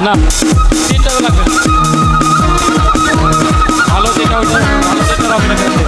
না তিনটা লাগবে ভালো যেটা ওটা ভালো যেটা হবে না কিন্তু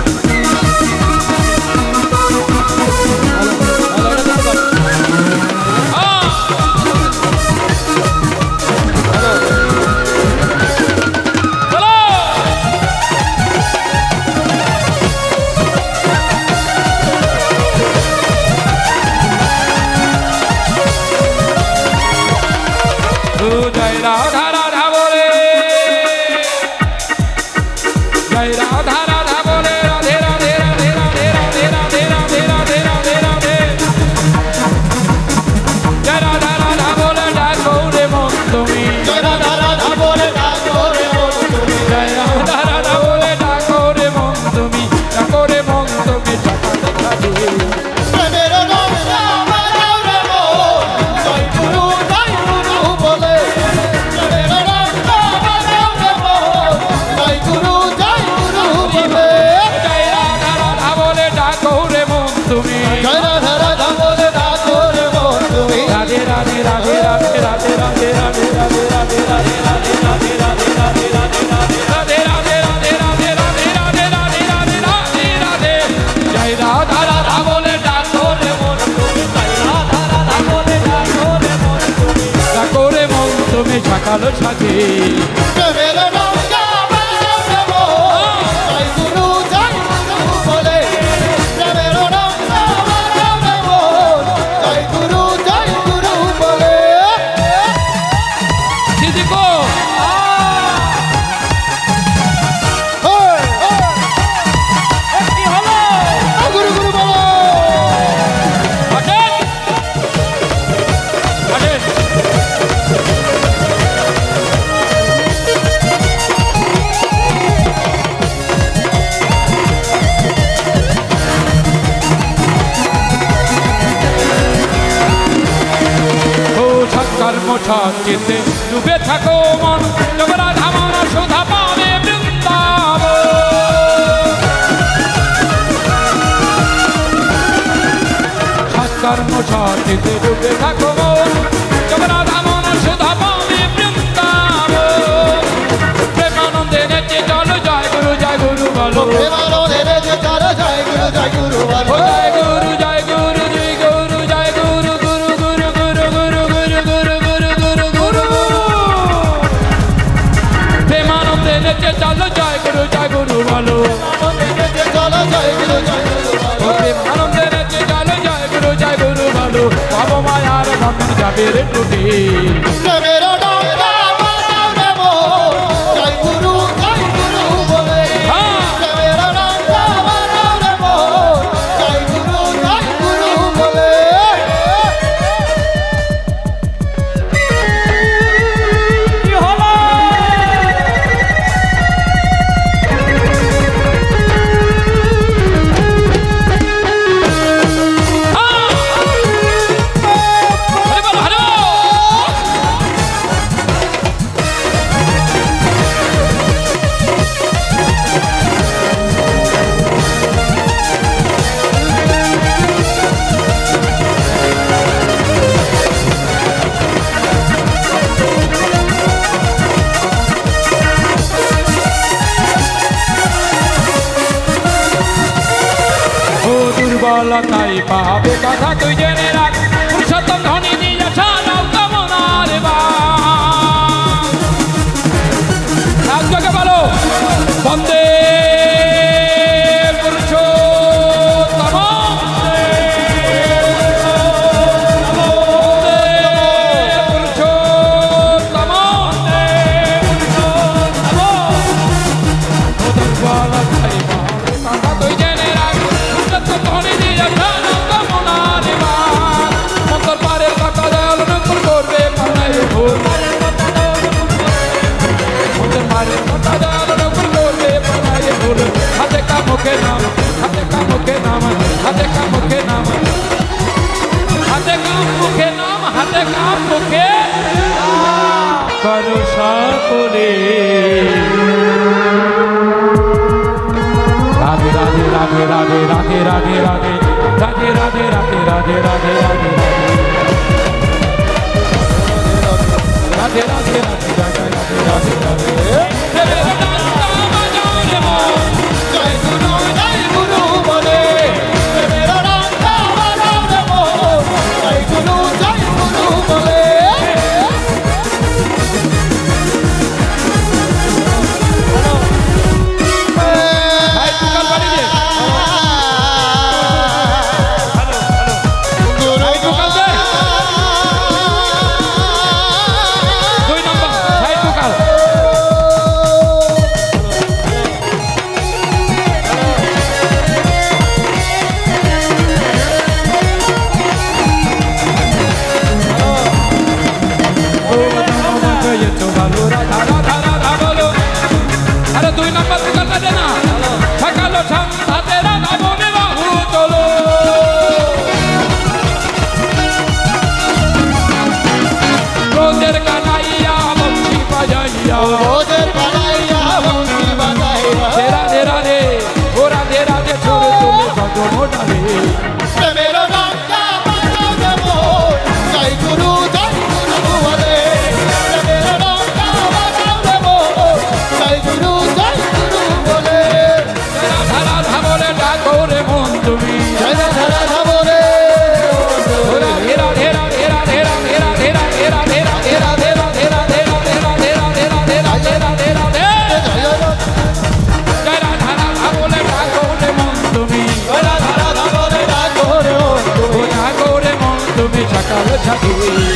কালো সাথে চিতে ডুবে থাকো মন তোমরা ধামনা সুধা পাবে বৃন্দাব সৎকর্ম চিতে ডুবে থাকো মন তোমরা ধামনা সুধা পাবে বৃন্দাব প্রেমানন্দে নেচে চলো জয় গুরু বলো প্রেমানন্দে নেচে চলো জয় গুরু বলো জয় গুরু জয় গুরু জয় গুরু জয় গুরু গুরু গুরু গুরু গুরু গুরু গুরু চলো জয় গুরু বলো চলো জয় গুরু আনন্দে নেচে চলো জয় গুরু বলো বাবা মায়ার বন্ধন যাবে রে টুটি তাই পাবে কথা তুই জেনে রাখ পুরুষোত্তম ধনী দিয়ে ছাড়াও কামনার বাজকে বলো বন্দে মুখে নাম হাতে কা মুখে নাম হাতে কা মুখে নাম হাতে কা মুখে নাম হাতে কা মুখে করো সকলে রাধে রাধে রাধে রাধে রাধে রাধে রাধে রাধে রাধে রাধে রাধে রাধে রাধে রাধে রাধে রাধে তুমি সকাল ছাড়ি